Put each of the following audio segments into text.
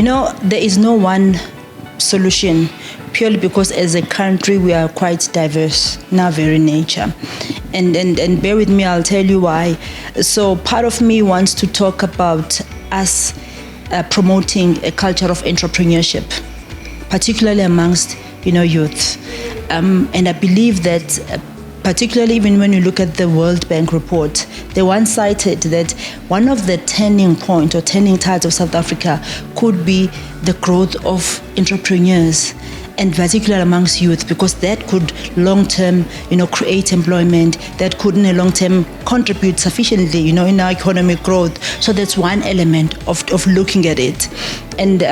There is no one solution, purely because as a country we are quite diverse in our very nature. And bear with me, I'll tell you why. So part of me wants to talk about us promoting a culture of entrepreneurship, particularly amongst youth. And I believe that particularly even when you look at the World Bank report, they once cited that one of the turning point or turning tides of South Africa could be the growth of entrepreneurs, and particularly amongst youth, because that could long-term, create employment, that could in the long-term contribute sufficiently, in our economic growth. So that's one element of looking at it. And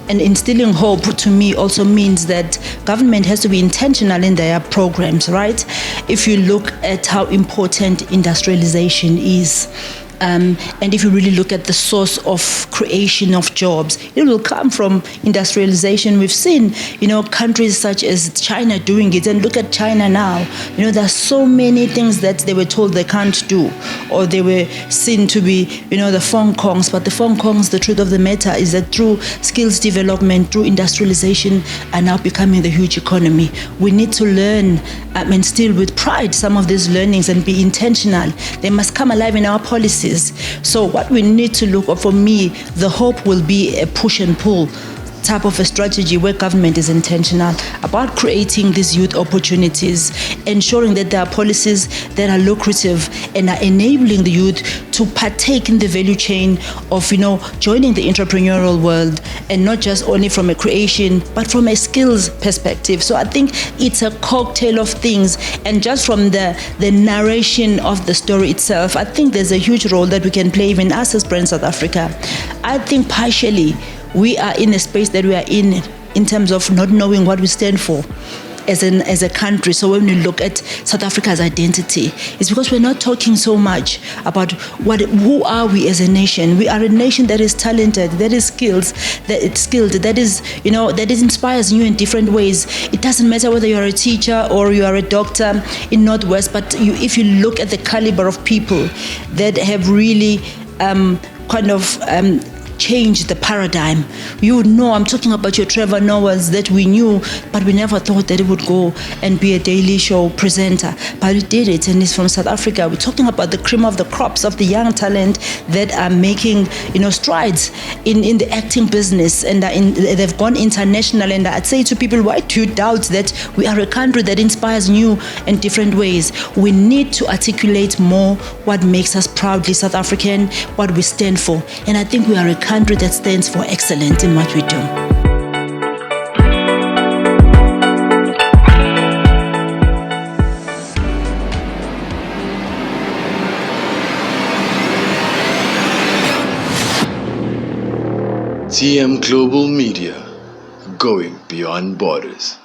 instilling hope to me also means that government has to be intentional in their programs, right? If you look at how important industrialization is, and if you really look at the source of creation of jobs, it will come from industrialization. We've seen, countries such as China doing it, and look at China now. There are so many things that they were told they can't do, or they were seen to be, the Fong Kongs. But the Fong Kongs, the truth of the matter is that through skills development, through industrialization, are now becoming the huge economy. We need to learn and still with pride some of these learnings and be intentional. They must come alive in our policies. So what we need to look for me, the hope will be a push and pull type of a strategy where government is intentional about creating these youth opportunities, ensuring that there are policies that are lucrative and are enabling the youth to partake in the value chain of, joining the entrepreneurial world, and not just only from a creation, but from a skills perspective. So I think it's a cocktail of things, and just from the narration of the story itself, I think there's a huge role that we can play, even us as Brand South Africa. I think partially we are in a space that we are in terms of not knowing what we stand for as a country. So when we look at South Africa's identity, it's because we're not talking so much about who are we as a nation. We are a nation that is talented, that is skilled, that is, that inspires you in different ways. It doesn't matter whether you're a teacher or you are a doctor in Northwest, but if you look at the caliber of people that have really change the paradigm. I'm talking about your Trevor Noahs that we knew, but we never thought that it would go and be a daily show presenter. But it did it, and it's from South Africa. We're talking about the cream of the crops of the young talent that are making, strides in the acting business, and they've gone international. And I'd say to people, why do you doubt that we are a country that inspires new and different ways? We need to articulate more what makes us proudly South African, what we stand for. And I think we are a country that stands for excellence in what we do. TM Global Media, going beyond borders.